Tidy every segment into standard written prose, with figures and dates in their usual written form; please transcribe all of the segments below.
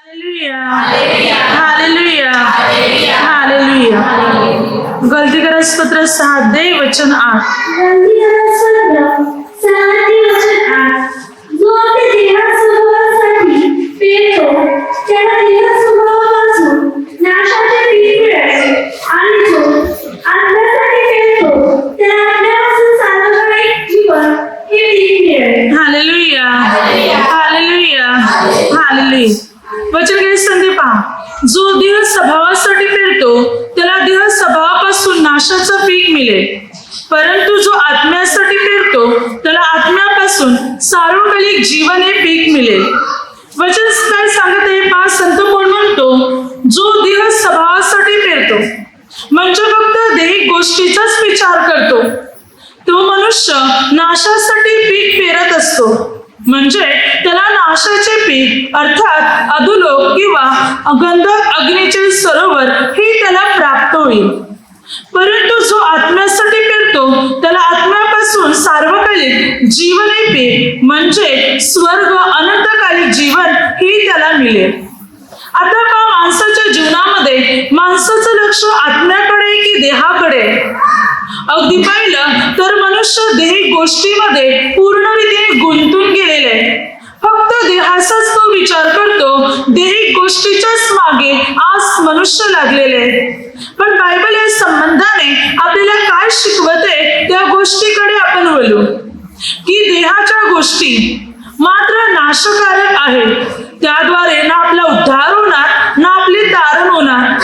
Hallelujah, hallelujah. गलतीकरस पत्र 6 वचन 8. जो आपल्या देहास्वभावासाठी पेरतो त्याला देहस्वभावापासून नाशाचे पीक मिळेल, आणि जो आत्म्यासाठी पेरतो त्याला आत्म्यापासून सार्वकालिक जीवन हे पीक मिळेल. Hallelujah, hallelujah, hallelujah. वचन काही संधी पहा. जो देह स्वभावासाठी पेरतो त्याला देह स्वभावापासून नाशाचं पीक मिळेल, परंतु जो आत्म्यासाठी पेरतो त्याला आत्म्यापासून सार्वकालिक जीवन हे पीक मिळेल. वचन काय सांगत आहे पहा. संत कोण म्हणतो, जो देह स्वभावासाठी पेरतो म्हणजे फक्त दैहिक गोष्टीचाच विचार करतो, तो मनुष्य नाशासाठी पीक पेरत असतो. म्हणजे त्याला नाशाचे पीक अर्थात अधोलोक किंवा गंधक अग्नीचे सरोवर हे त्याला प्राप्त होईल. परंतु जो आत्म्यासाठी पेरतो त्याला आत्म्यापासून सार्वकालिक जीवन हे पीक म्हणजे स्वर्ग अनंतकालिक जीवन हे त्याला मिळेल. आता पहा, माणसाच्या जीवनामध्ये माणसाचं लक्ष आत्म्याकडे की देहाकडे? अगदी पाहिलं तर मनुष्य दैहिक गोष्टीमध्ये पूर्णरीतीने गुंतून गेलेला आहे. फक्त देहाचाच तो विचार करतो, दैहिक गोष्टीच्याच मागे आज मनुष्य लागलेले आहे. पण बायबल या संबंधाने आपल्याला काय शिकवते त्या गोष्टीकडे आपण वळू की देहाच्या गोष्टी मात्र नाशकारक आहेत. त्याद्वारे ना आपला उद्धार होणार ना आपले तारण होणार.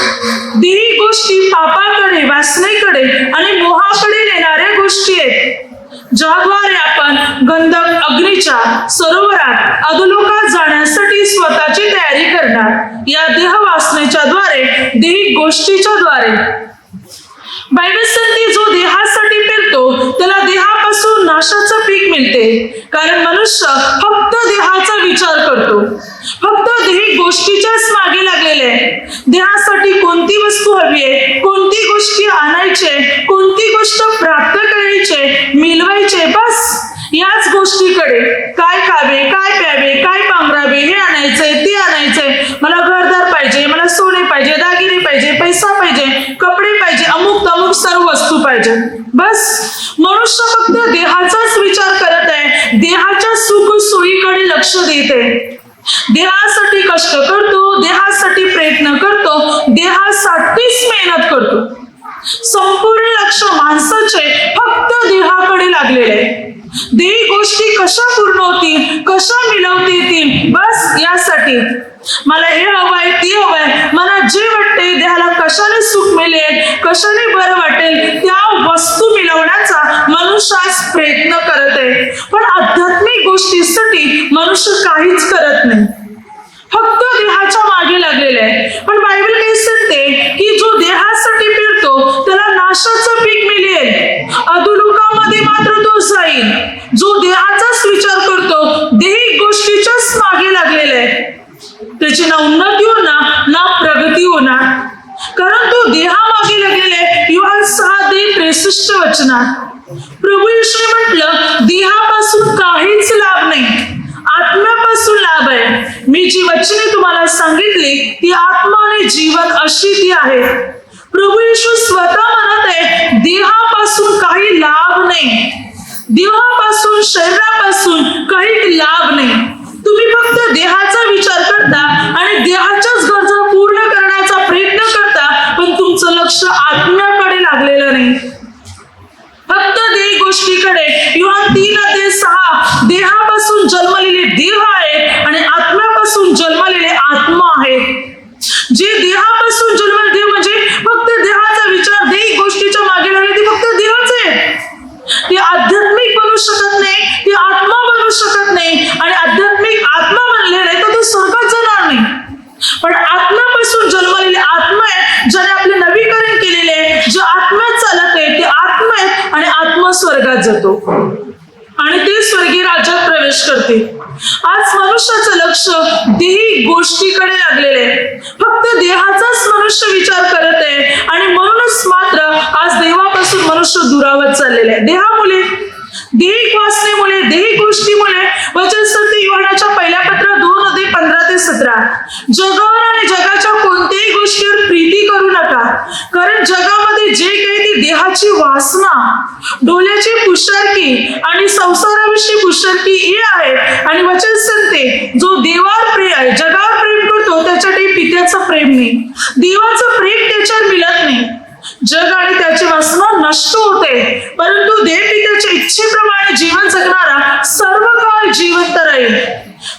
दैहिक गोष्टी पापाकडे, वासनेकडे आणि मोहाकडे नेणाऱ्या गोष्टी आहेत, ज्याद्वारे आपण गंधक अग्नीच्या सरोवरात अधोलोकात जाण्यासाठी स्वतःची तयारी करणार. या देह वासनेच्या द्वारे, दैहिक गोष्टीच्या द्वारे. बायबल सांगते, जो देहासाठी पेरतो त्याला देहापासून नाशाचं पीक मिळते. कारण मनुष्य फक्त देहाचा विचार करतो, फक्त दैहिक गोष्टीच्याच मागे लागलेले आहे. देहासाठी कोणती वस्तू हवी आहे, कोणती गोष्टी आणायचे, कोणती गोष्ट प्राप्त करायचे, मिळवायचे, बस याच गोष्टीकडे. काय खावे, काय प्यावे, काय पांघरावे, हे आणायचंय, ते आणायचंय, मला घरदार पाहिजे, मला सोने पाहिजे, दागिने पाहिजे, पैसा पाहिजे, कपडे पाहिजे, अमुक तमुक सर्व वस्तू पाहिजे. बस मनुष्य फक्त देहाचाच विचार करत आहे, देहाच्या सुख सोयीकडे लक्ष देते, देहासाठी कष्ट करतो, देहासाठी प्रयत्न करतो, देहासाठीच मेहनत करतो. संपूर्ण लक्ष माणसाचे फक्त देहाकडे लागलेले आहे. देही गोष्टी कशा पूर्ण होतील, कशा मिळवता येतील, बस यासाठी मला हे हवंय, ते हवंय, मला जे वाटते देहाला कशाने सुख मिळेल, कशाने बरं वाटेल, त्या वस्तू मिळवण्याचा मनुष्य आज प्रयत्न करत आहे. पण आध्यात्मिक गोष्टीसाठी मनुष्य काहीच करत नाही, फक्त देहाच्या मागे लागलेले आहे. पण बायबल काय सांगते की जो देहासाठी पेरतो त्याला नाशाचं पीक मिळेल, अधोलोकामध्ये मात्र तो जाईल. जो देहाचाच विचार करतो, दैहिक गोष्टीच्याच मागे लागलेला आहे, त्याची ना उन्नती होणार ना प्रगती होणार, कारण तो देहामागे लागलेले. योहान 6:63 वचनात प्रभू येशूने म्हटलं, देहापासून काहीच लाभ नाही, आत्म्यापासून लाभ आहे. मी जी वचने तुम्हाला सांगितली ती आत्मा आणि जीवन अशी ती आहे. प्रभू येशू स्वतः म्हणत आहे, देहापासून काही लाभ नाही, देहापासून, शरीरापासून काही लाभ नाही. तुम्ही फक्त देहाचा विचार करता आणि देहाच्याच गरजा पूर्ण करण्याचा प्रयत्न करता, पण तुमचं लक्ष आत्म्याकडे लागलेलं नाही, फक्त देह गोष्टीकडे. योहान 3:6 देहापासून जन्मलेले देह आहे आणि आत्म्यापासून जन्मलेले आत्मा आहे. जे देहापासून जन्मलेले देह म्हणजे फक्त देहाचा विचार, देह गोष्टीच्या मागे लागले, ते फक्त देहच आहे. ते आध्यात्मिक बनू शकत नाही, ते आत्मा बनू शकत नाही, आणि आध्यात्मिक आत्मा बनले नाही तर तो स्वर्गात जाणार नाही. पण आत्म्यापासून जन्मलेले आत्मा आहे, ज्याने आपले नवीकरण केलेले आहे, जे आत्म्यात चालत आहे ते आत्मा आहेत, आणि आत्मा स्वर्गात जातो आणि ते स्वर्गीय राज्यात प्रवेश करते. आज मनुष्याचं लक्ष देही गोष्टीकडे लागलेले आहे, फक्त देहाचाच मनुष्य विचार करत आहे, आणि म्हणूनच मात्र आज देवापासून मनुष्य दुरावत चाललेला आहे. देहामुळे, देहिक वासनेमुळे, देहिक गोष्टीमुळे. वचन सांगते योहानाच्या पहिल्या पत्र 2:15 17 जगावर आणि जगाच्या कोणत्याही गोष्टीवर प्रीती करू नका, कारण जगामध्ये जे काही ती देहाची वासना, डोल्याची पुष्टारकी आणि संसाराविषयी पुष्टारकी हे आहे. आणि वचन सांगते जो देवावर जगावर प्रेम करतो त्याच्यासाठी पित्याचं प्रेम नाही, देवाचं प्रेम त्याच्यावर मिळत नाही. जग आणि त्याची वासना नष्ट होते, परंतु देव पित्याच्या इच्छेप्रमाणे जीवन जगणारा सर्व काळ जिवंत राहील.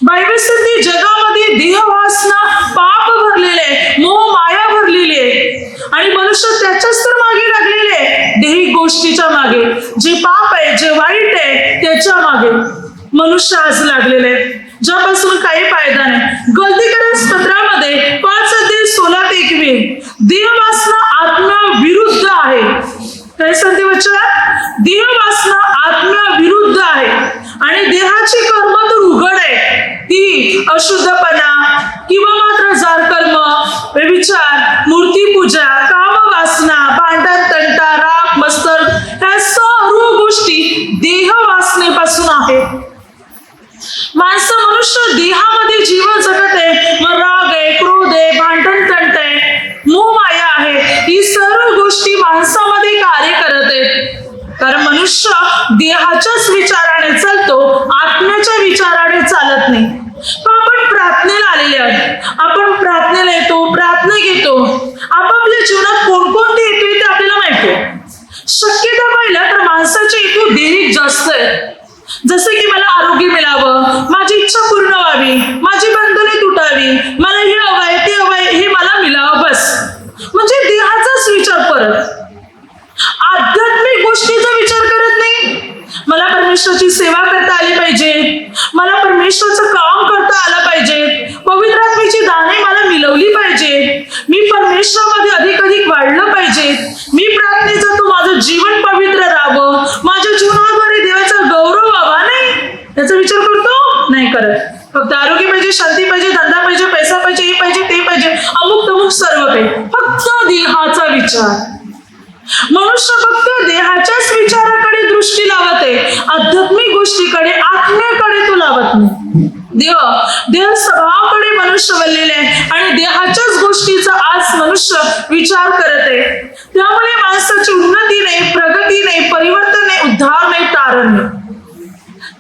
बायबल सांगते जगामध्ये देह वासना पाप भरलेले आहे, मोह माया भरलेली आहे आणि मनुष्य त्याच्याच तर मागे लागलेले आहे, देही गोष्टीच्या मागे. जे पाप आहे, जे वाईट आहे त्याच्या मागे मनुष्य आज लागलेले आहे, ज्यापासून काही फायदा नाही. गलतीकरण पत्रामध्ये 5:16-21 देह वासना आत्म्या विरुद्ध आहे. काय सांगते वचन? देह वासना आत्म्या विरुद्ध आहे आणि देहाची कर्म तर उघड आहे, ती अशुद्धपणा किंवा मात्र जारकर्म, व्यभिचार, मूर्तीपूजा, काम वासना, भांडण, तंटा, राग, मत्सर, ह्या सर्व गोष्टी देह वासनेपासून आहेत. मनुष्य देहामध्ये जीवन जगत आहे, मग राग आहे, क्रोध आहे, भांडण, तंट आहे, मोह माया आहे, ही सर्व गोष्टी माणसामध्ये कार्य करत आहेत. कारण मनुष्य देहाच्याच विचाराने चालतो, आत्म्याच्या विचाराने चालत नाही. आपण प्रार्थनेला आलेले आहोत, आपण प्रार्थनेला येतो, प्रार्थना घेतो, आपापल्या जीवनात कोणकोणते हेतू आहे ते आपल्याला माहिती आहे. शक्यता पाहिलं तर माणसाचे हेतू देहिक जास्त आहे, जसे की मला आरोग्य मिळावं, माझी इच्छा पूर्ण व्हावी, माझी बंधने तुटावी, मला हे हवंय ते हवंय, हे मला मिळावं, बस. म्हणजे देहाचाच विचार परत, आध्यात्मिक गोष्टीचा विचार करत नाही. मला परमेश्वराची सेवा करता आली पाहिजे, मला परमेश्वराचं काम करता आलं पाहिजे, पवित्र आत्म्याची दाने मला मिळवली पाहिजे, मी परमेश्वरामध्ये अधिक अधिक वाढलं पाहिजे, मी प्रार्थनेत जातो, माझं जीवन पवित्र राहावं, माझ्या जीवनाद्वारे देवाचा गौरव व्हावा. नाही, याचा विचार करतो? नाही करत. फक्त आरोग्य पाहिजे, शांती पाहिजे, धंदा पाहिजे, पैसा पाहिजे, हे पाहिजे, ते पाहिजे, अमुक तमुक सर्व काही, फक्त देहाचा विचार. मनुष्य फक्त देहाच्याच विचाराकडे दृष्टी लावत आहे, आध्यात्मिक गोष्टीकडे, आत्म्याकडे तो लावत नाही. देह स्वभावाकडे मनुष्य वळलेले आहे आणि देहाच्याच गोष्टीचा आज मनुष्य विचार करत आहे. त्यामुळे माणसाची उन्नती नाही, प्रगती नाही, परिवर्तन नाही, उद्धार नाही, तारण नाही.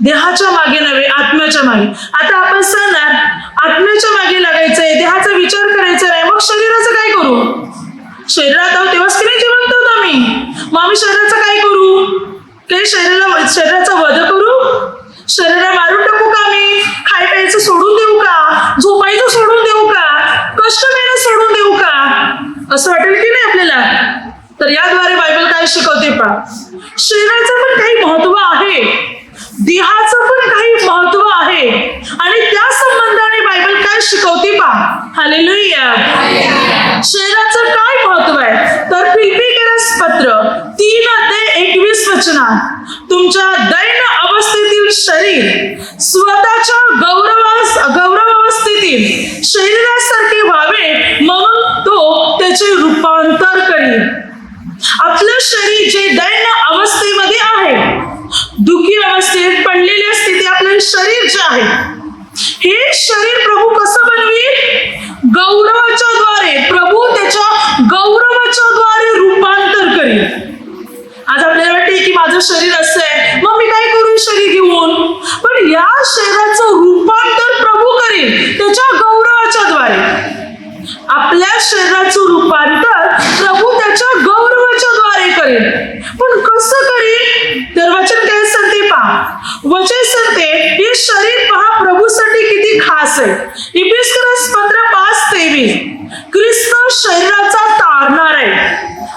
देहाच्या मागे नव्हे, आत्म्याच्या मागे. आता आपण सांगणार आत्म्याच्या मागे लागायचंय, देहाचा विचार करायचा नाही, मग शरीराचं काय करू? शरीरात आहोत तेव्हाच की नाही जिवंत होत आम्ही, मग आम्ही शरीराचं काय करू? काही शरीराचा वध करू? शरीराला मारून टाकू का? आम्ही खाय प्यायचं सोडून देऊ का? झोपायचं सोडून देऊ का? कष्ट मेहनत सोडून देऊ का? असं वाटेल की नाही आपल्याला? तर याद्वारे बायबल काय शिकवते पहा, शरीराचं पण काही महत्व आहे, देहाचं पण काही महत्व आहे आणि त्या संबंधाने बायबल काय शिकवते पहा. हालेलुया. शरीराचं काय महत्व आहे तर फिलिप्पियस पत्र 3:21 तुमच्या दैन्य अवस्थेतील शरीर स्वतःच्या गौरवावस्थेतील शरीरासारखे व्हावे म्हणून तो त्याचे रूपांतर करेल. आपलं शरीर जे दैन्य अवस्थेमध्ये आहे, दुःखी अवस्थेत पडलेली असते, ते आपलं शरीर जे आहे, हे शरीर प्रभू कसं बनवी? गौरवाच्या द्वारे. प्रभू त्याच्या गौरवाच्या द्वारे रूपांतर करेल. आज आपल्याला वाटते की माझं शरीर असं आहे, मग मी काय करू शरीर घेऊन? पण या शरीराचं रूपांतर प्रभू करेल त्याच्या गौरवाच्या द्वारे. आपल्या शरीराचं रूपांतर प्रभू त्याच्या गौरवाच्या द्वारे करेल. पण कसं करेल? तर वचन काय सांगते पहा, वचन सांगते हे शरीर पहा प्रभूसाठी किती खास आहे. इफिसियन्स पत्र 5:23 ख्रिस्त शरीराचा तारणार आहे.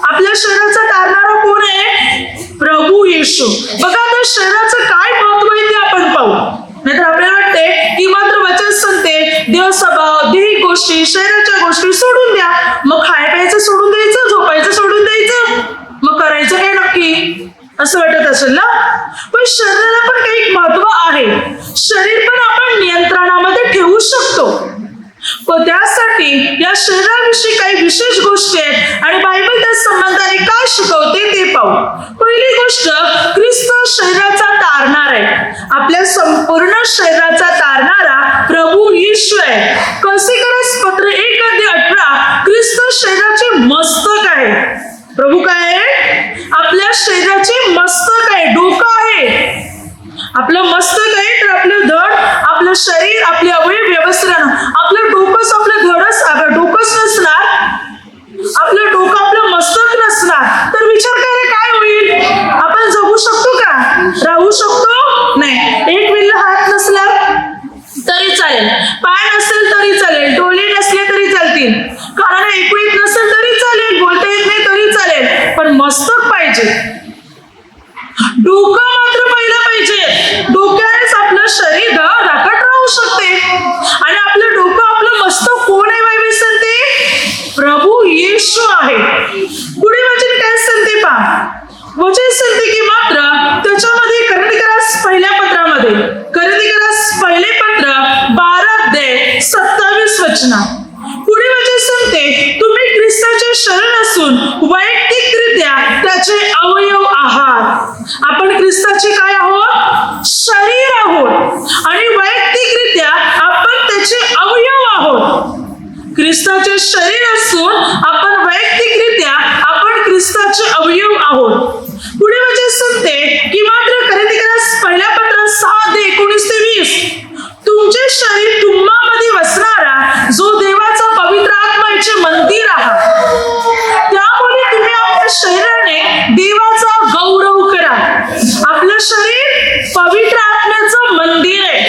आपल्या शरीराचा तारणारा कोण आहे? प्रभू येशू. बघा तर शरीराचं काय महत्व आहे ते आपण पाहू. नाहीतर आपल्याला वाटते की मात्र वचन सांगते देह स्वभाव, देही गोष्टी, शरीराच्या गोष्टी सोडून द्या, मग खाय प्यायचं सोडून द्यायचं, झोपायचं सोडून द्यायचं, मग करायचं काय नक्की? असं वाटत असेल ना? पण शरीराला पण काही महत्व आहे. शरीर पण आपण नियंत्रणामध्ये ठेवू शकतो. व त्यासाठी या शरीराविषयी काही विशेष गोष्टी आहेत आणि बायबल त्या संबंधाने काय शिकवते ते पाहू. पहिली गोष्ट, ख्रिस्त शरीराचा तारणार आहे. आपल्या संपूर्ण शरीराचा तारणारा प्रभू येशू आहे. कॉसिकरस पत्र 1:18, ख्रिस्त शरीराचे मस्तक आहे. प्रभू काय आहे? आपल्या शरीराचे मस्तक आहे, डोकं आहे. आपलं मस्तक आहे तर आपलं धड, आपलं शरीर, आपले अवयव व्यवस्थित राहणार. आपलं डोकंच आपलं धडच डोकंच नसणार, आपलं डोकं आपलं मस्तक नसणार तर विचार करा काय होईल? आपण जगू शकतो का? राहू शकतो? नाही. एक विल्ला हात नसला तरी चालेल, पाय नसेल तरी चालेल, डोळे नसले तरी चालतील, कारण ऐकू येत नसेल तरी चालेल, बोलता येत नाही तरी चालेल, पण मस्तक पाहिजे. डोकं मात्र पहिलं पाहिजे. डोक्यानेच आपलं शरीर राखट राहू शकते. आणि आपलं डोकं, आपलं मस्तक कोण आहे? बायबल सांगते प्रभू येशू आहे. पुढे वचन काय सांगते पहा. वचन सांगते की मात्र त्याच्यामध्ये कोरिन्थिकरास पहिल्या पत्रामध्ये, कोरिन्थिकरास पहिले पत्र 12:27 वचना पुढे वचन सांगते, तुम्ही ख्रिस्ताचे शरीर असून वैयक्तिकरित्या त्याचे अवयव आहात. आपण ख्रिस्ताचे काय आहोत? शरीर आहोत आणि वैयक्तिकरित्या आपण त्याचे अवयव आहोत. ख्रिस्ताचे शरीर असून आपण वैयक्तिकरित्या आपण ख्रिस्ताचे अवयव आहोत. पुढे वचन सांगते की मात्र कोरिन्थिकरास पहिल्या पत्रात 6:19-20, तुमचे शरीर तुम्हामध्ये वसणारा जो देवाचा पवित्र आत्म्याचे मंदिर आहात, त्यामुळे तुम्ही आपल्या शरीराने देवाचा गौरव करा. आपलं शरीर पवित्र आत्म्याचं मंदिर आहे.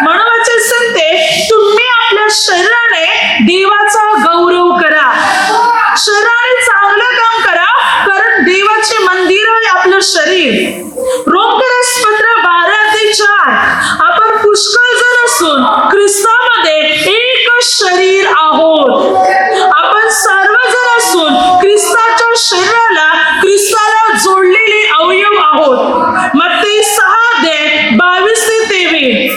म्हणून वचन सांगते तुम्ही आपल्या शरीराने देवाचा गौरव करा. शरीराने चांगलं काम करा, कारण देवाचे मंदिर आहे आपलं शरीर. रोमकरास पत्र 12:4, आपण पुष्कळ जण असून ख्रिस्तामध्ये एक शरीर आहोत. आपण सर्वजण असून ख्रिस्ताच्या शरीराला, ख्रिस्ताला जोडलेले अवयव आहोत. मत्ती 6:22-23,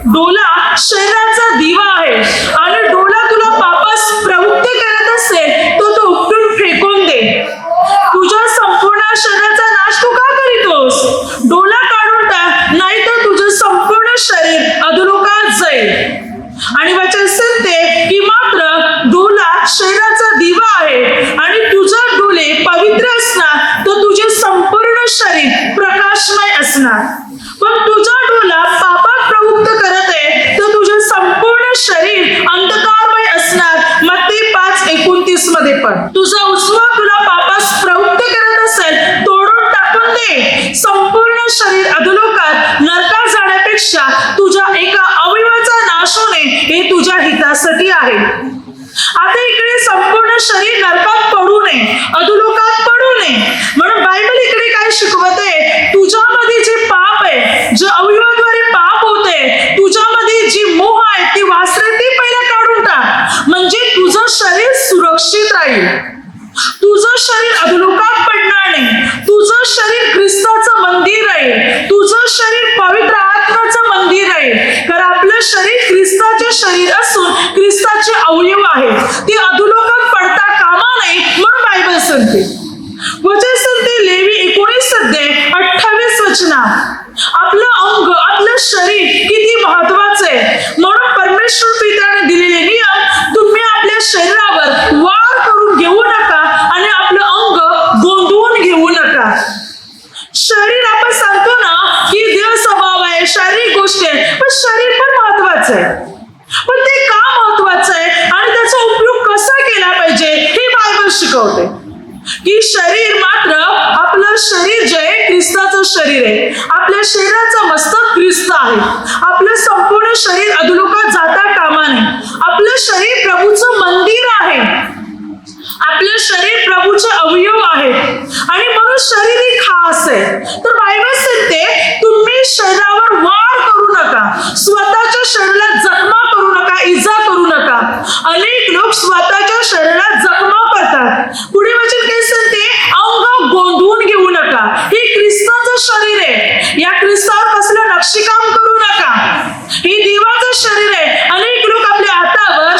डोला शरीराचा दिवा आहे आणि डोला तुला पापास प्रवृत्त करत असेल तर तो उपटून फेकून दे. तुझ्या संपूर्ण शरीराचा नाश तू का करीतोस? डोला काढून टाक, नाही तर तुझं संपूर्ण शरीर अधोलोकात जाईल. आणि वचन सांगते की मात्र डोला शरीराचा दिवा आहे आणि तुझा डोले पवित्र असणार तर तुझे संपूर्ण शरीर प्रकाशमय असणार. पण तुझा डोला पापात प्रवृत्त करत आहे तर तुझे संपूर्ण शरीर अंधकारमय असणार. मत्ती 5:29 मध्ये पण तुझा उजवा तुला पापास प्रवृत्त करत असेल तोडून टाकून दे. संपूर्ण शरीर अधोलोकात नरकात जाण्यापेक्षा तुझ्या एका अवयवाचा नाश होणे हे तुझ्या हितासाठी आहे. आता इकडे संपूर्ण शरीर नरकात पडू नये, अधोलोकात पडू नये. म्हणून बायबल इकडे काय शिकवते? तुझ्यामध्ये जे पाप आहे, जे अवयवाद्वारे पाप होते, तुझ्यामध्ये जी मोह आहे ती वासरे ती पहिला काढून टाक, म्हणजे तुझं शरीर सुरक्षित राहील. तुझं शरीर अधोलोकात पडणार नाही. तुझं शरीर ख्रिस्ताचं मंदिर आहे. तुझं शरीर पवित्र आत्म्याचं मंदिर आहे. कारण आपलं शरीर ख्रिस्ताचे शरीर असून ख्रिस्ताचे अवयव आहे. ते अधोलोकात पडता कामा नये म्हणून बायबल सांगते. वचन सांगते लेवी 19:28 वचना, आपलं अंग, आपलं शरीर किती महत्वाचं आहे. म्हणून परमेश्वर पित्याने दिलेले नियम, तुम्ही आपल्या शरीरावर वार करून घेऊ नका आणि आपलं अंग गोंधळून घेऊ नका. शरीर आपण सांगतो ना की देह स्वभाव आहे, शारीरिक गोष्टी आहे, पण शरीर पण महत्वाचं आहे. पण ते का महत्वाचं आहे आणि त्याचा उपयोग कसा केला पाहिजे हे बायबल शिकवते. की शरीर मात्र, आपलं शरीर जे आहे ख्रिस्ताचं शरीर आहे. आपल्या शरीराचं मस्तक ख्रिस्त आहे. आपलं संपूर्ण शरीर अधोलोकात जाता कामा नये. आपलं शरीर प्रभूचं मंदिर आहे. आपलं शरीर प्रभूचे अवयव आहे आणि म्हणून शरीर ही खास आहे. तर बायबल सांगते तुम्ही शरीरावर वार करू नका, स्वतःच्या शरीराला जखमा करू नका, इजा करू नका. अनेक लोक स्वतःच्या शरीराला जखमा करतात. पुढे वचन काय सांगते? अंग गोंधळून घेऊ नका. हे ख्रिस्ताचं शरीर आहे. या ख्रिस्तावर कसलं नक्षीकाम करू नका. हे देवाचं शरीर आहे. अनेक लोक आपल्या हातावर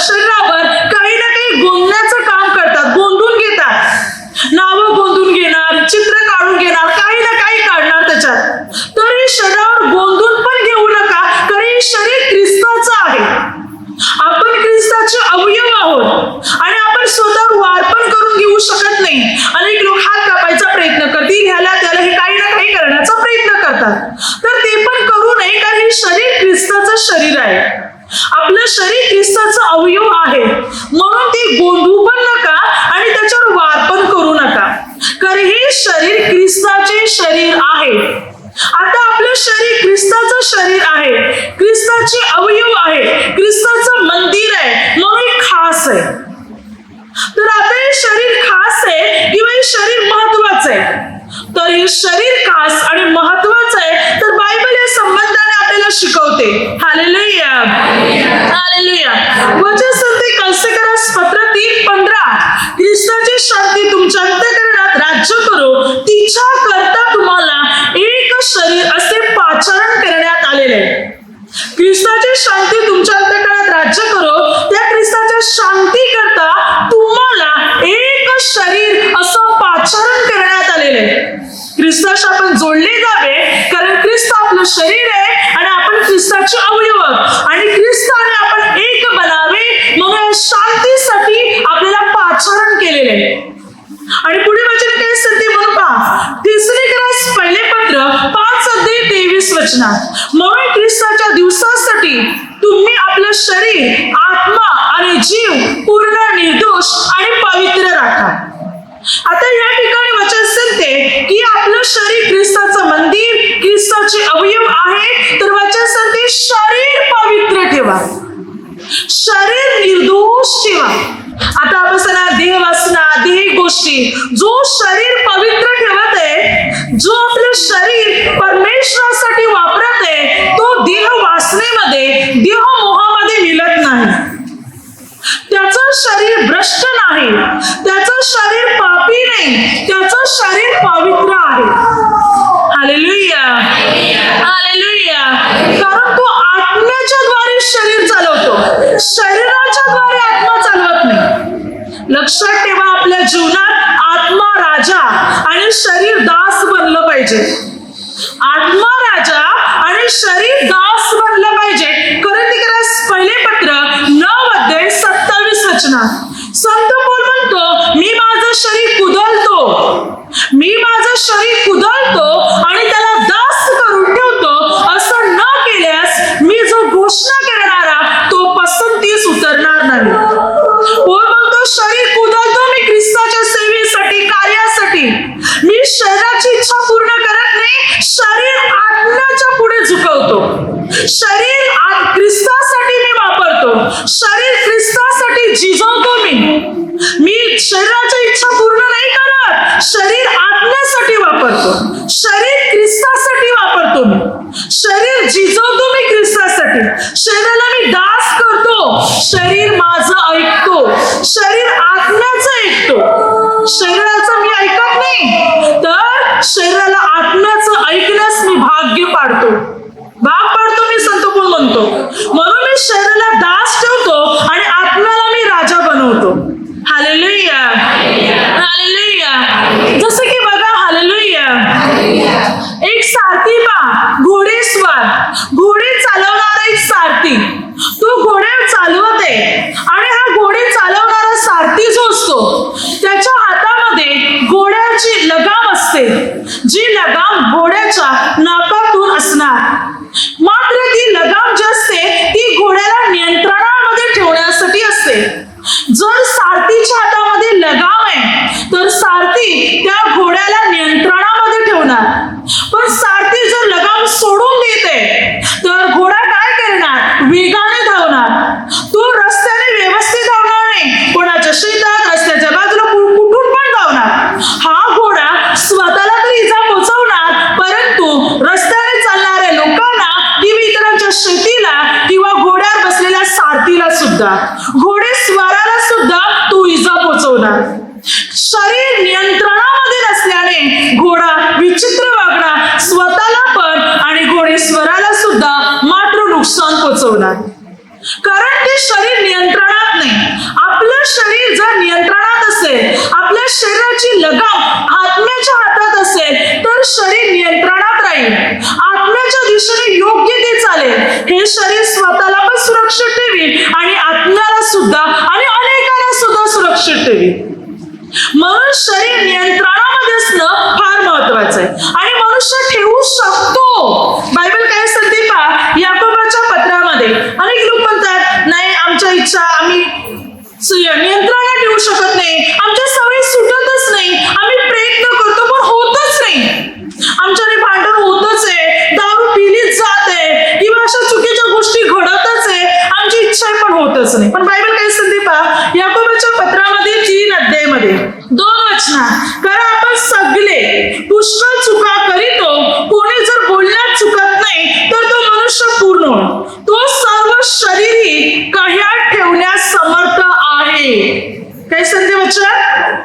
आपलं शरीर ख्रिस्ताचं अवयव आहे, म्हणून ती गोंधू पण नका आणि त्याच्यावर वाद पण करू नका, कारण हे शरीर ख्रिस्ताचे शरीर आहे. आता आपलं शरीर ख्रिस्ताचं शरीर आहे, ख्रिस्ताचे अवयव आहे, ख्रिस्ताचं मंदिर आहे, म्हणून हे खास आहे. तर आता हे शरीर खास आहे किंवा हे शरीर महत्वाचं आहे? तर हे शरीर खास आणि महत्वाचं आहे, तर बायबल या संबंधाने आपल्याला शिकवते. Hallelujah, hallelujah. वचन सांगते कलसेकरास पत्र 3:15, ख्रिस्ताची शांती तुमच्या अंतःकरणात राज्य करो, तिच्या करता तुम्हाला एक शरीर असे पाचारण करण्यात आलेले आहे. ख्रिस्ताची शांती तुमच्या अंतःकरणात राज्य करो, त्या ख्रिस्ताच्या शांती करता तुम्हाला एक शरीर असं पाचारण करण्यात आलेलं आहे. ख्रिस्ताशी आपण जोडले जावे, कारण ख्रिस्त आपलं शरीर आहे आणि आपण ख्रिस्ताचे अवयव, आणि ख्रिस्ताने आपण एक बनावे, म्हणून शांतीसाठी आपल्याला पाचारण केलेले आहे. आणि पुढे वचन काय सांगते म्हणून पहा, थिस्सलुनीकरास पहिले पत्र 5:23 म्हणून ख्रिस्ताच्या दिवसासाठी तुम्ही आपलं शरीर, आत्मा आणि जीव पूर्ण निर्दोष आणि पवित्र राखा. आता या ठिकाणी वचन सांगते की आपलं शरीर ख्रिस्ताचं मंदिर, ख्रिस्ताचे अवयव आहे, तर वचन सांगते शरीर पवित्र ठेवा, शरीर निर्दोष ठेवा. आता आपण देह वासना, देह गोष्टी, जो शरीर पवित्र ठेवत आहे, जो आपलं शरीर परमेश्वरासाठी वापरत आहे, तो देह वासनेमध्ये, देह मोहामध्ये मिळत नाही. त्याचं शरीर भ्रष्ट नाही, त्याचं शरीर पापी नाही, त्याचं शरीर पवित्र आहे. Hallelujah, hallelujah. कारण तो आत्म्याच्या द्वारे शरीर चालवतो, शरीराच्या द्वारे आत्मा चालवत नाही. लक्षात ठेवा, आपल्या जीवनात आत्मा राजा आणि शरीर दास बनलं पाहिजे. आत्मा राजा आणि शरीर दास बनलं पाहिजे. कोरिन्थीकरास पहिले पत्र 9:27 संत पौल म्हणतो, मी माझं शरीर कुदलतो, मी माझं शरीर कुदलतो आणि त्याला दास करून ठेवतो, असं न केल्यास मी जो घोषणा करणारा तो पसंतीस उतरणार नाही. पौल म्हणतो, शरीर कुदलतो मी ख्रिस्ताच्या सेवेसाठी, कार्यासाठी. मी शरीराची इच्छा पूर्ण करत नाही, शरीर आत्म्याच्या पुढे झुकवतो. शरीर ख्रिस्तासाठी मी वापरतो, शरीर ख्रिस्तासाठी झिजवतो. मी शरीराची इच्छा पूर्ण नाही करत, शरीर आत्म्यासाठी वापरतो, शरीर ख्रिस्तासाठी वापरतो. मी शरीर झिजवतो, मी ख्रिस्तासाठी. शरीराला मी दास करतो, शरीर माझं ऐकतो, शरीर आत्म्याचं ऐकतो. शरीराचं मी ऐकत नाही, तर शरीराला आत्म्याचं ऐकण्यास मी भाग पाडतो. मी संत पौल म्हणतो, म्हणून मी शरीराला दास ठेवतो आणि आत्म्याला मी राजा बनवतो. Hallelujah, hallelujah. जसं की बघा, हालेलुया, एक सारथी पहा, घोडेस्वार, घोडे चालवणारा एक सारथी, तो घोडे चालवते आणि हा घोडे चालवणारा सारथी जो असतो, त्याच्या हातामध्ये घोड्याची लगाम असते, जी लगाम घोड्याच्या नाकातून असणार. मात्र ती लगाम जी असते ती घोड्याला नियंत्रणामध्ये ठेवण्यासाठी असते. जर सारथीच्या हातामध्ये लगाम आहे, तर सारथी त्या घोड्याला नियंत्रणामध्ये ठेवणार. पण सारथी जर लगाम सोडून देते, तर घोडा काय करणार? वेगाने धावणार. तो रस्त्याने व्यवस्थित धावणार नाही, कोणाच्या शेतात, रस्त्याच्या बाजूला कुठून पण धावणार. हा घोडा स्वतःला तर इजा पोहोचवणार, परंतु रस्त्याने चालणाऱ्या लोकांना किंवा इतरांच्या शेतीला किंवा घोड्यावर बसलेल्या सारथीला सुद्धा, घोडेस्वाराला सुद्धा तो इजा पोहोचवणार. शरीर नियंत्रणामध्ये नसल्याने घोडा विचित्र वागणार, स्वतःला पण आणि घोडेस्वाराला सुद्धा मात्र नुकसान पोहोचवणार. कारण ते शरीर नियंत्रणात नाही. आपलं शरीर जर नियंत्रणात असेल, आपल्या शरीराची लगाम आत्म्याच्या हातात असेल, तर शरीर नियंत्रणात राहील, आत्म्याच्या दिशेने योग्य ते चालेल. हे शरीर स्वतःला पण सुरक्षित ठेवी आणि आत्म्याला सुद्धा आणि अनेकांना सुद्धा सुरक्षित ठेवी. म्हणून शरीर नियंत्रणामध्ये असणं फार महत्वाचं आहे आणि मनुष्य ठेवू शकतो. बायबल काय सांगते पहा, याकोबाच्या पत्रामध्ये अनेक लोक म्हणतात इच्छा आम्ही नियंत्रणात ठेवू शकत नाही, आमच्या सवयी सुटतच नाही, आम्ही प्रयत्न करतो पण होतच नाही, आमच्याने भांडण होतच आहे, दारू पिलीच जाते किंवा अशा चुकीच्या गोष्टी घडतच आहे, आमची इच्छा पण होतच नाही. पण बायबल काय सांगते पहा, याकोबाच्या पत्रामध्ये 3 अध्यायामध्ये 2 वचना, कारण आपण सगळे पुष्कळ चुका करीतो, कोणी जर बोलण्यात चुकत नाही तर तो मनुष्य पूर्ण होईल, तो सर्व शरीरी कह्यात ठेवण्यास समर्थ आहे. काय सांगते वचन?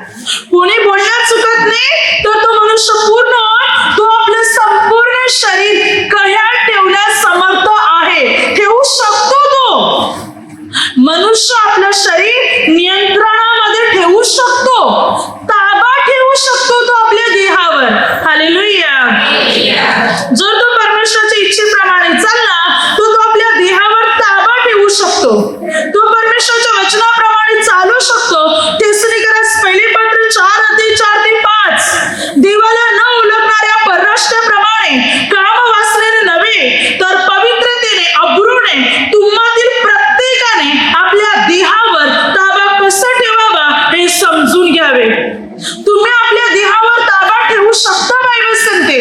कोणी बोलण्यात चुकत नाही तर तो मनुष्य पूर्ण होईल, तो आपलं संपूर्ण शरीर कह्यात ठेवण्यास समर्थ आहे, ठेवू शकतो. तो मनुष्य आपलं शरीर नियंत्रणामध्ये ठेवू शकतो, ताबा ठेवू शकतो तो आपल्या देहावर. हालेलुया. जर तो परमेश्वराच्या इच्छेप्रमाणे चालला तो आपल्या देहावर ताबा ठेवू शकतो, तो परमेश्वराच्या वचनाप्रमाणे चालू शकतो. थेसलोनिकरास पहिले पत्र 4:4-5, देवाला न ओळखणाऱ्या परराष्ट्राप्रमाणे काम वासनेने नव्हे तर पवित्रतेने अब्रूने तुम्हातील प्रत्येकाने आपल्या देहावर ताबा कसा ठेवावा हे समजून घ्यावे. तुम्ही आपल्या देहावर ताबा ठेवू शकता. बायबल सांगते,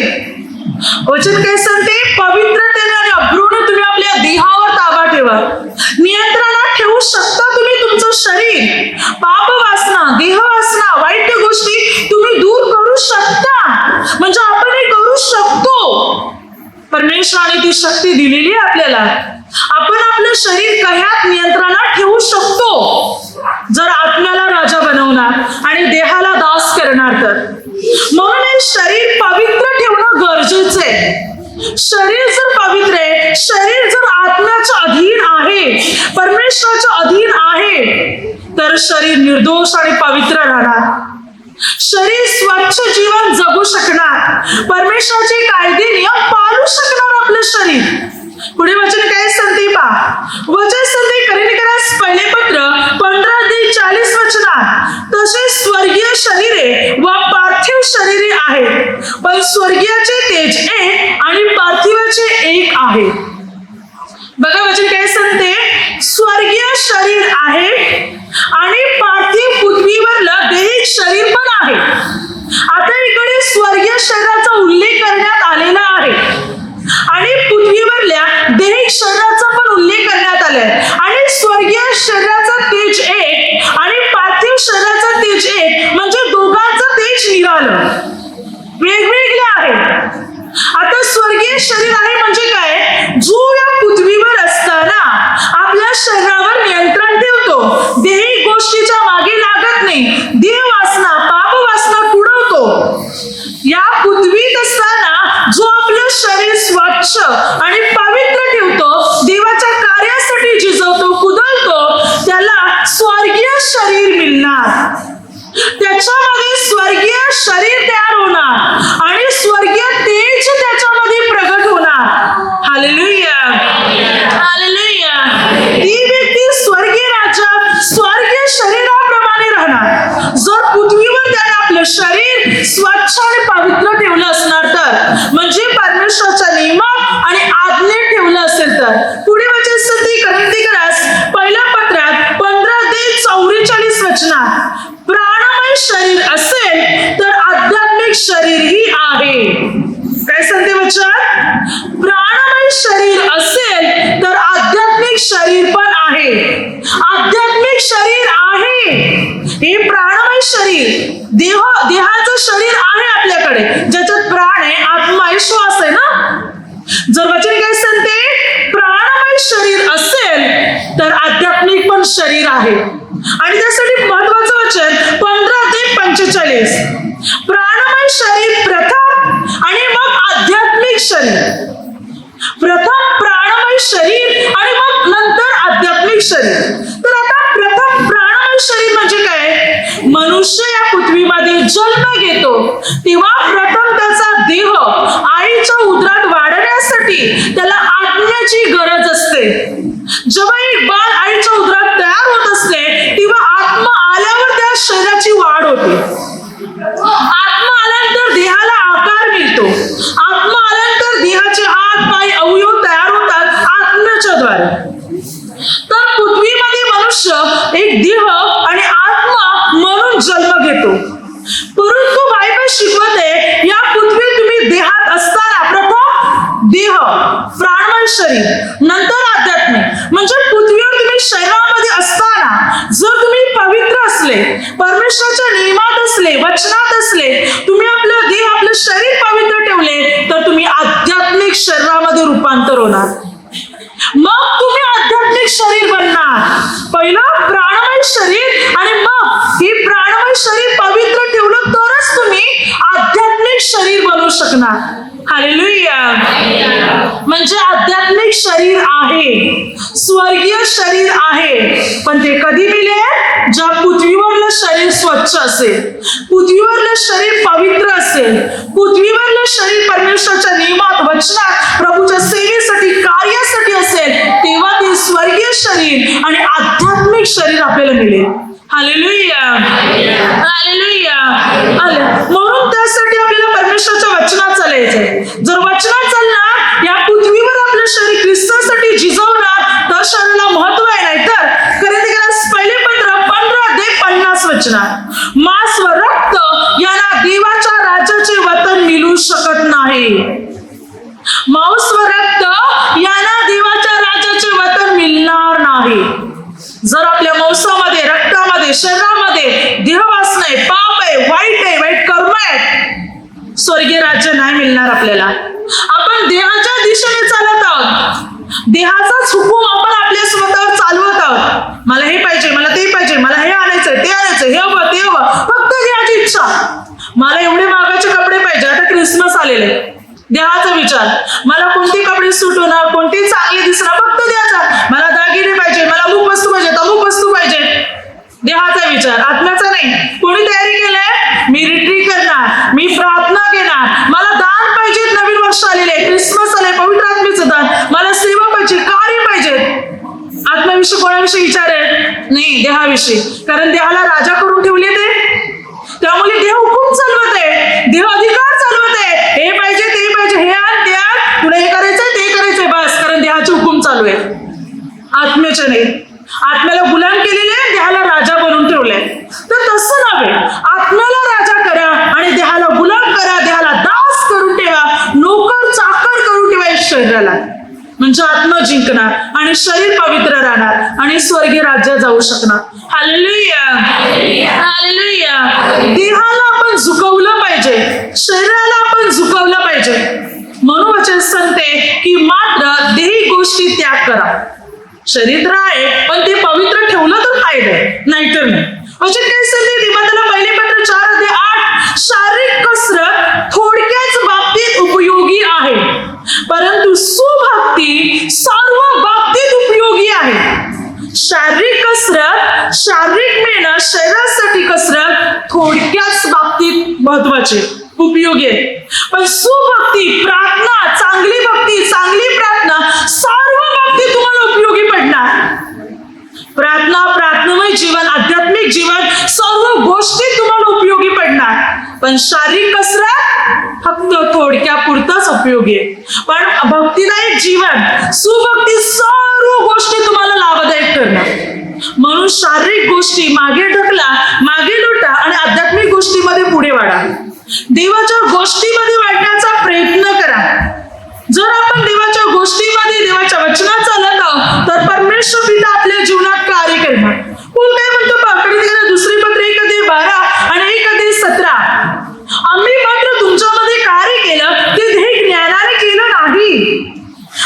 वचन काय सांगते, पवित्रतेने आणि अब्रूने तुम्ही आपल्या देहावर ताबा ठेवा, नियंत्रणात ठेवू शकता तुम्ही तुमचं शरीर. पाप वासना, देह वासना, वाईट गोष्टी तुम्ही दूर करू शकता, म्हणजे आपण हे करू शकतो. परमेश्वराने ती शक्ती दिलेली आहे आपल्याला. आपण आपलं शरीर कह्यात नियंत्रणात ठेवू शकतो, जर आत्म्याला राजा बनवणार आणि देहाला दास करणार तर. म्हणून हे शरीर पवित्र ठेवणं गरजेचं आहे. शरीर जर पवित्र आहे, शरीर जर आत्म्याच्या अधीन आहे, परमेश्वराच्या अधीन आहे, तर शरीर निर्दोष आणि पवित्र राहणार, शरीर स्वच्छ जीवन जगू शकणार, परमेश्वराचे कायदे नियम पाळू शकणार आपलं शरीर. पुढे वचन काय सांगते पहा, वचन सांगते कोरिन्थीकरास पहिले पत्र 15:40 वचनात, तसे स्वर्गीय शरीरे व पार्थिव शरीरे आहेत, पण स्वर्गीयाचे तेज एक आणि पार्थिवाचे एक आहे. बघा वचन काय सांगते, स्वर्गीय शरीर आहे आणि पार्थिव पृथ्वीवरलं दैहिक शरीर पण आहे. आता इकडे स्वर्गीय शरीराचा उल्लेख करण्यात आलेला आहे आणि पृथ्वीवरल्या दैहिक शरीराचा पण उल्लेख करण्यात आलाय. आणि स्वर्गीय शरीराचा तेज एक आणि पार्थिव शरीराचा तेज एक, म्हणजे दोघांचं तेज निराळं, वेगवेगळे आहे. आता स्वर्गीय शरीर आहे म्हणजे काय, जो या पृथ्वीवर असताना आपल्या शरीरावर नियंत्रण ठेवतो, देही गोष्टीच्या मागे लागत नाही, देह वासना, पाप वासना पुढवतो. या पृथ्वीत असताना जो आपलं शरीर स्वच्छ आणि पवित्र ठेवतो, देवाच्या कार्यासाठी झिजवतो, कुदळतो, त्याला स्वर्गीय शरीर मिळणार. त्याच्यामध्ये स्वर्गीय शरीर तयार होणार आणि स्वर्गीय तेज त्याच्यामध्ये प्रगट होणार. Hallelujah, hallelujah. ती व्यक्ती स्वर्गीय राज्यात स्वर्गीय शरीराप्रमाणे राहणार, जर पृथ्वीवर त्याने आपलं शरीर स्वच्छ आणि पवित्र ठेवलं असणार तर, म्हणजे परमेश्वराच्या नियमात आणि आज्ञेत ठेवलं असेल तर. पुढे वचन सांगते कोरिन्थीकरास पहिल्या पत्रात 15:44 वचनात, प्राणमय शरीर असेल तर आध्यात्मिक शरीरही आहे. काय सांगते वचन, प्राणमय शरीर असेल तर आध्यात्मिक शरीर पण आहे. आध्यात्मिक शरीर आहे, हे प्राणमय शरीर, देहाचं शरीर आहे आपल्याकडे, ज्याच्यात प्राण आहे, आत्मा आहे, श्वास आहे ना. जर वचन काय सांगते, प्राणमय शरीर असेल तर आध्यात्मिक पण शरीर आहे. आणि त्यासाठी महत्वाचं वचन 15:45, प्राणमय शरीर प्रथम आणि मग आध्यात्मिक शरीर. प्रथम प्राणमय शरीर आणि मग नंतर आध्यात्मिक शरीर. तर आता प्रथम प्राणमय शरीर म्हणजे काय, मनुष्य या पृथ्वीमध्ये जन्म घेतो तेव्हा प्रथम त्याचा देह आईच्या उदरात वाढण्यासाठी त्याला आत्म्याची गरज असते. जेव्हा एक बाळ आईच्या उदरात तयार होत असते तेव्हा आत्मा आल्यावर त्या शरीराची वाढ होते. आत्मा आल्यानंतर देहाला आकार मिळतो, आत्मा आल्यानंतर देहाचे हात पाय अवयव तयार होतात आत्म्याच्या द्वारे. तर पृथ्वीमध्ये मनुष्य देह, प्राणमय शरीर, नंतर आध्यात्मिक. म्हणजे पृथ्वीवर तुम्ही शरीरामध्ये असताना जर तुम्ही पवित्र असले, परमेश्वराच्या नियमात असले, वचनात असले, तुम्ही आपलं देह, आपलं शरीर पवित्र ठेवले, तर तुम्ही आध्यात्मिक शरीरामध्ये रूपांतर होणार. मग तुम्ही आध्यात्मिक शरीर बनणार. पहिलं प्राणमय शरीर आणि मग हे प्राणमय शरीर पवित्र ठेवलं तरच तुम्ही आध्यात्मिक शरीर बनवू शकणार. हालेलुया. म्हणजे आध्यात्मिक शरीर आहे, स्वर्गीय शरीर आहे, पण ते कधी मिळेल? ज्या पृथ्वीवरलं शरीर स्वच्छ असेल, पृथ्वीवरलं शरीर पवित्र असेल, पृथ्वीवरलं शरीर परमेश्वराच्या नियमात, वचनात, प्रभूच्या सेवेसाठी, कार्यासाठी असेल, तेव्हा ते स्वर्गीय शरीर आणि आध्यात्मिक शरीर आपल्याला मिळेल. हालेलुया. हालेलुया. म्हणून त्यासाठी आपल्याला परमेश्वराच्या वचनात चालायचंय. जर वचनात चालणार, या पृथ्वीवर आपलं शरीर ख्रिस्तासाठी झिजवणार, तर शरीराला महत्व आहे. नाही तर कोरिन्थीकरास पहिले पत्र 15:50 वचनात, मांस व रक्त यांना देवाच्या राज्याचे वतन मिळू शकत नाही. मांस व रक्त यांना देवाच्या राज्याचे वतन मिळणार नाही. जर आपल्या मांसामध्ये, रक्तामध्ये, शरीरामध्ये देहवासना आहे, पाप आहे, वाईट कर्म आहेत, स्वर्गीय राज्य नाही मिळणार आपल्याला. आपण देहाच्या दिशेने चालत आहोत, देहाचाच हुकूम आपण आपल्या स्वतःवर चालवत आहोत. मला हे पाहिजे, मला ते पाहिजे, मला हे आणायचंय, ते आणायचंय, हे हवं, ते हवं, फक्त देहाची इच्छा. मला एवढे महागाचे कपडे पाहिजे, आता क्रिसमस आलेले, देहाचा विचार. मला कोणते कपडे सूट होणार, कोणते चांगले दिसणार, फक्त देहाचा. मला दागिने पाहिजे, मला अमुक वस्तू पाहिजे, अमुक वस्तू पाहिजे, देहाचा विचार, आत्म्याचा नाही. कोणी तयारी केलंय? मी रिट्रीट करणार, मी प्रार्थना घेणार, मला दान पाहिजे, नवीन वर्ष आलेले, क्रिसमस आले, पवित्र आत्म्याचं दान, मला सेवा पाहिजे, कार्य पाहिजे. आत्म्याविषयी कोणाविषयी विचार आहे? नाही, देहाविषयी. कारण देहाला राजा करून ठेवले ते, त्यामुळे देह हुकूम चालवत आहे, देह अधिकार चालवत आहे. हे पाहिजे, ते पाहिजे, हे आण, ते आण, तुला हे करायचंय, ते करायचंय, बस. कारण देहाचे हुकूम चालू आहे, आत्म्याचे नाही. आत्म्याला गुलाम केलेले, देहाला राजा बनवून ठेवले. तर तसं नव्हे, आत्म्याला राजा करा आणि देहाला गुलाम करा, देहाला दास करून ठेवा, नोकर चाकर करून ठेवा या शरीराला. म्हणजे आत्मा जिंकणार आणि शरीर पवित्र राहणार आणि स्वर्गीय राज्यात जाऊ शकणार. हालेलुया. हालेलुया. देहाला आपण झुकवलं पाहिजे, शरीराला आपण झुकवलं पाहिजे. म्हणून वचन सांगते की मात्र देही गोष्टी त्याग करा. शरीर तर आहे, पण ते पवित्र ठेवलं तर फायदा आहे, नाहीतर नाही. वचन काय सांगते? तिमोथेला पहिले पत्र 4:8, शारीरिक कसरत थोडक्याच बाबतीत उपयोगी आहे, परंतु सुभक्ती सर्व बाबतीत उपयोगी आहे. शारीरिक कसरत, शारीरिक मेहनत, शरीरासाठी कसरत थोडक्याच बाबतीत महत्वाचे, उपयोगी आहे. पण सुभक्ती, प्रार्थना, चांगली भक्ती, चांगली प्रार्थना सर्व बाबतीत तुम्हाला उपयोगी पडणार. प्रार्थना, प्रार्थनामय जीवन, आध्यात्मिक जीवन, सर्व गोष्टी तुम्हाला उपयोगी पडणार. पण शारीरिक कसरत फक्त थोडक्या पुरताच उपयोगी आहे. पण भक्तिदायक जीवन, सुभक्ती, सर्व गोष्टी तुम्हाला लाभदायक करणार. म्हणून शारीरिक गोष्टी मागे ढकला, मागे लुटा आणि आध्यात्मिक गोष्टीमध्ये पुढे वाढा. देवाच्या गोष्टीमध्ये वाढण्याचा प्रयत्न करा. जर आपण देवाच्या गोष्टीमध्ये, देवाच्या वचनात चालत आहोत, तर परमेश्वर पिता आपल्या जीवनात कार्य करणार. कोण काय म्हणतो पहा, दुसरी पत्र 1:12 आणि 1:17, आम्ही मात्र तुमच्यामध्ये कार्य केलं, ते देह ज्ञानाने केलं नाही.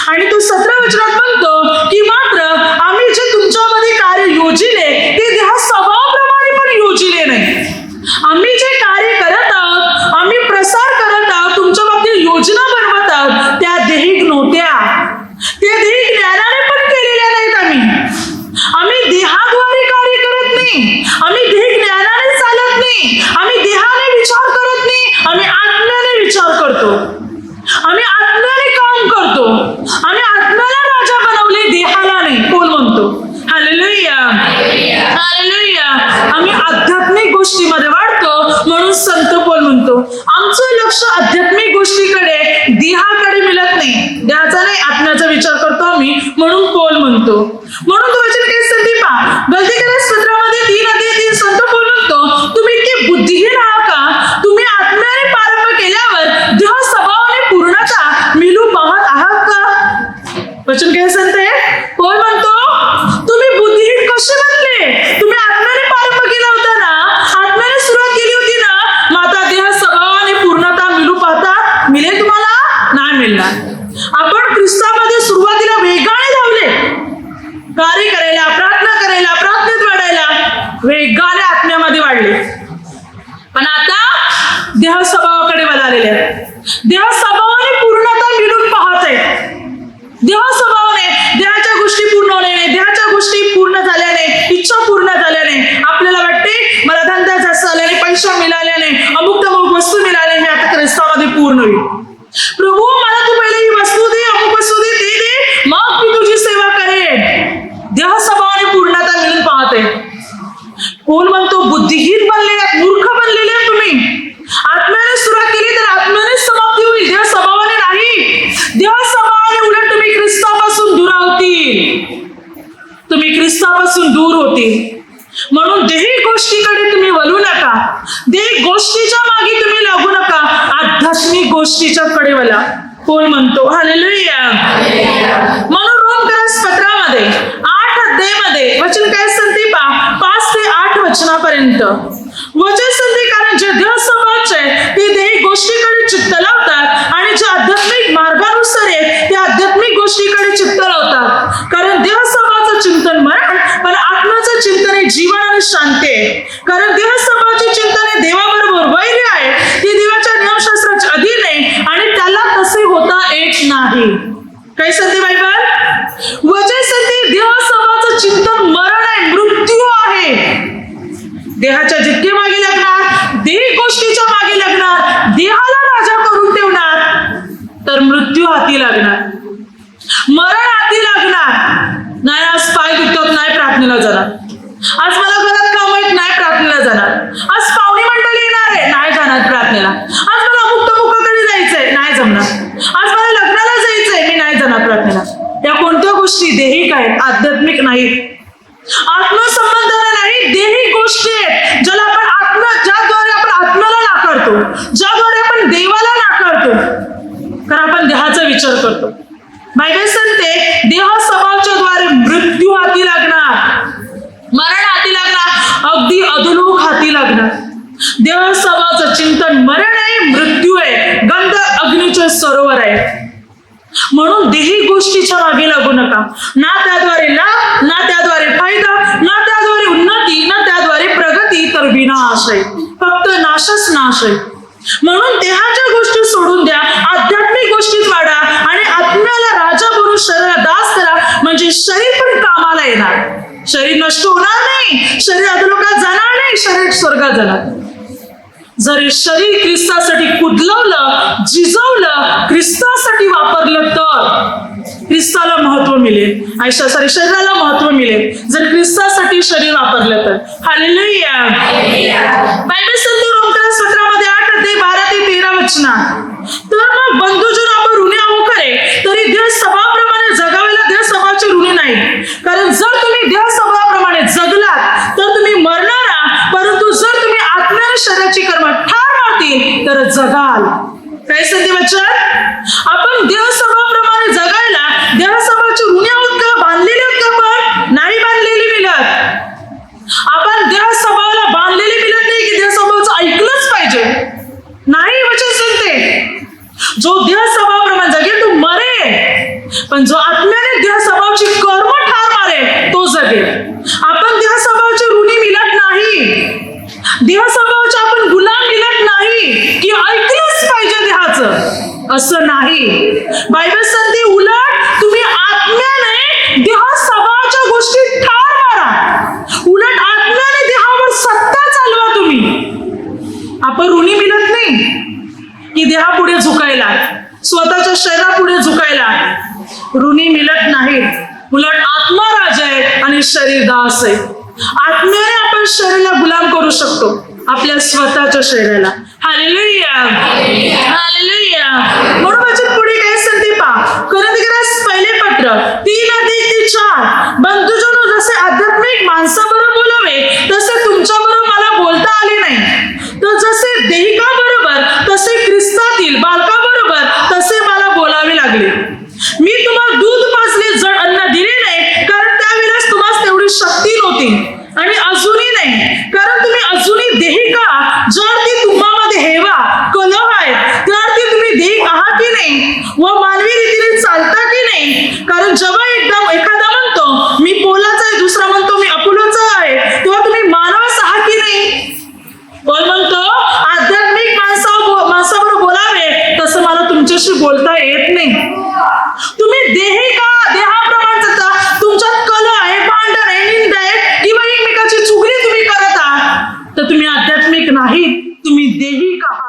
आणि तो 17 वचनात म्हणतो की मात्र आम्ही जे तुमच्यामध्ये कार्य योजिले, ते देह स्वभावाप्रमाणे पण योजिले नाही. आम्ही जे कार्य करत आहोत, आम्ही प्रसार करत आहोत, तुमच्या बाबतीत योजना बनवत आहोत, त्या देहिक नव्हत्या, ते देहिक ज्ञानाने पण केलेल्या नाहीत. आम्ही देहाद्वारे कार्य करत नाही, आम्ही देहिक ज्ञानाने चालत नाही, आम्ही देहाने विचार करत नाही, आम्ही आत्म्याने विचार करतो, आम्ही आत्म्याने काम करतो, आम्ही आत्म्याला राजा बनवले, देहाला नाही. कोण म्हणतो? हालेलुया. हालेलुया. आम्ही आध्यात्मिक गोष्टीमध्ये वाढतो. म्हणून संत पौल म्हणतो आमचं लक्ष आध्यात्मिक गोष्टीकडे, देहाकडे मिळत नाही. देहाचा नाही, आत्म्याचा विचार करतो आम्ही. म्हणून पौल म्हणतो. म्हणून तो वचन काही संधी पहा, गलतीकरास पत्रामध्ये 3:3 संत पौल म्हणतो, तुम्ही इतके बुद्धिहीन आहात का? तुम्ही आत्म्याने प्रारंभ केल्यावर देह स्वभावाने पूर्णता मिळू पाहत आहात पण आता देह स्वभावाकडे वळालेले आहेत. देह स्वभावाने पूर्णता मिळून पाहते. देह स्वभावाने देहाच्या गोष्टी पूर्ण होण्याने, देहाच्या गोष्टी पूर्ण झाल्याने, इच्छा पूर्ण झाल्याने आपल्याला वाटते मला धंदा जास्त झाल्याने, पैसा मिळाल्याने, अमुक तमुक वस्तू मिळाल्याने हे आता ख्रिस्तामध्ये पूर्ण होईल. प्रभू मला तू पहिले ही वस्तू दे, अमुक वस्तू दे, ते दे, मग मी तुझी सेवा करेन. देह स्वभावाने पूर्णता मिळून पाहते. कोण म्हणतो बुद्धिहीन बनलेले, मूर्ख बनलेले तुम्ही. आत्म्याने सुरुवात केली तर आत्म्याने समाप्ती होईल, देह स्वभावाने नाही. देह स्वभावाने उलट तुम्ही ख्रिस्तापासून दुरावतील, तुम्ही ख्रिस्तापासून दूर होतील. म्हणून देही गोष्टीकडे तुम्ही वळू नका, देही गोष्टीच्या मागे तुम्ही लागू नका, आध्यात्मिक गोष्टीच्या कडे वळा. कोण म्हणतो हालेलुया. म्हणून रोमकरास पत्रामध्ये 8 अध्यायामध्ये वचन काय सांगते पहा, 5 ते 8 वचनापर्यंत वचन सांगते. कारण जे देह स्वभावाचे ते देही गोष्टीकडे चित्त लावतात आणि जे आध्यात्मिक मार्गानुसार आहेत ते आध्यात्मिक गोष्टीकडे चित्त लावतात. कारण देह स्वभावाचं चिंतन मरण, पण आत्म्याचं चिंतन हे जीवन आणि शांती आहे. कारण देह स्वभावाचे चिंतन हे देवाबरोबर वैर आहे, ते देवाच्या नियमशास्त्राच्या अधीन आहे आणि त्याला तसे होता येत नाही. काय सांगते बायबल? वचन सांगते देह स्वभावाचं चिंतन मरण आहे, मृत्यू आहे. देहाच्या जितके मागे लागणार, देही गोष्टीच्या मागे लागणार, देहाला राजा करून ठेवणार, तर मृत्यू हाती लागणार, मरण हाती लागणार. नाही आज पाय दुखतात, नाही प्रार्थनेला जाणार. आज मला घरात काम आहेत, नाही प्रार्थनेला जाणार. आज पाहुणी मंडळी येणार आहे, नाही जाणार प्रार्थनेला. आज मला मुक्तमुखाकडे जायचंय, नाही जमणार. आज मला लग्नाला जायचंय, मी नाही जाणार प्रार्थनेला. या कोणत्या गोष्टी देहिक आहेत, आध्यात्मिक नाहीत. आत्मसंबंधाला नाही, देही गोष्टी आहेत ज्याला आपण ज्याद्वारे आपण आत्म्याला नाकारतो, ज्याद्वारे आपण देवाला नाकारतो. कारण आपण देहाचा विचार करतो. बायबल सांगते देह स्वभावाच्या द्वारे मृत्यू हाती लागणार, मरण हाती लागणार, अगदी अधोलोक हाती लागणार. देह स्वभावाचं चिंतन मरण आहे, मृत्यू आहे, गंध अग्नीचे सरोवर आहे. म्हणून देही गोष्टीच्या मागे लागू नका. ना त्याद्वारे लाभ, ना त्याद्वारे फायदा, ना त्याद्वारे उन्नती, ना त्याद्वारे प्रगती, तर विनाश आहे. फक्त नाशच नाश आहे. म्हणून देहाच्या गोष्टी सोडून द्या, आध्यात्मिक गोष्टीत वाढा आणि आत्म्याला राजा बनून शरीराला दास करा. म्हणजे शरीर पण कामाला येणार, शरीर नष्ट होणार नाही, शरीर अधोलोकात जाणार नाही, शरीर स्वर्गात जाणार. जर शरीर ख्रिस्तासाठी कुदलवलं, जिजवलं, ख्रिस्तासाठी वापरलं तर ख्रिस्ताला महत्व मिळेल, आयुष्यासाठी शरीराला महत्व मिळेल. जर ख्रिस्तासाठी शरीर वापरलं तर. हालेलुया. बायबल सांगते रोमकरास पत्रामध्ये 8 अध्याय 12 ते 13 वचनात, तर मग बंधुजन आपण ऋणी आहो खरे, तरी देह स्वभावाप्रमाणे जगावेला देह स्वभावाचे ऋणी नाही. कारण जर तुम्ही देह स्वभावाप्रमाणे जगलात तर तुम्ही मरणारा, परंतु जर तुम्ही आत्म्याने शरीराची कर्म ठार मारतील तर जगाल. काय सांगते वचन? आपण देह स्वभावाप्रमाणे जगायला देह स्वभावाचे ऋणी आहोत का? बांधलेले आहोत का? पण नाही बांधलेली मिळत. आपण देह स्वभावाला बांधलेली मिळत नाही की देह स्वभावाचं ऐकलंच पाहिजे, नाही. वचन सांगते जो देह स्वभावाप्रमाणे जगेल तो मरेल, पण जो आत्म्याने देह स्वभावाची कर्म ठार मारेल तो जगेल. आपण देह स्वभावाचे ऋणी मिळत नाही, देह स्वभावाचे आपण गुलाम मिळत नाही की ऐकलंच पाहिजे देहाचं, असं नाही. बायबल सांगते उलट तुम्ही आत्म्याने देह स्वभावाच्या गोष्टी ठार मारा, उलट आत्म्याने देहावर सत्ता चालवा तुम्ही. आपण ऋणी मिळत नाही की देहापुढे झुकायला, स्वतःच्या शरीरापुढे झुकायला ऋणी मिळत नाही. उलट आत्मा राजा आहे आणि शरीर दास आहे. आत्म्याने आपण शरीराला गुलाम करू शकतो, आपल्या स्वतःच्या शरीराला. हालेलुया. हालेलुया. म्हणून वचन पुढे काय सांगते पहा, कोरिन्थीकरास पहिले पत्र 3 अध्याय ते 4, बंधुजनो जसे आध्यात्मिक माणसाबरोबर बोलावे तसे तुमच्याबरोबर मला बोलता आले नाही. तर जसे देहिकाबरोबर तसे ख्रिस्तातील बालकाबरोबर तसे मला बोलावे लागले. मी तुम्हाला दूध पाजले, जड अन्न दिले नाही, कारण त्यावेळेस तुम्हाला तेवढी शक्ती नव्हती आणि अजूनही नाही. कारण तुम्ही अजूनही देहिका, जर ती तुम्हामध्ये हेवा कलह आहे, तर ती तुम्ही देहिक आहात की नाही व मानवी रीतीने चालता की नाही. कारण जेव्हा एखादा म्हणतो मी पोलाचा आहे, दुसरा म्हणतो मी अपुलोचा आहे, तेव्हा तुम्ही नास्तिक नाहीत, तुम्ही देही आहात.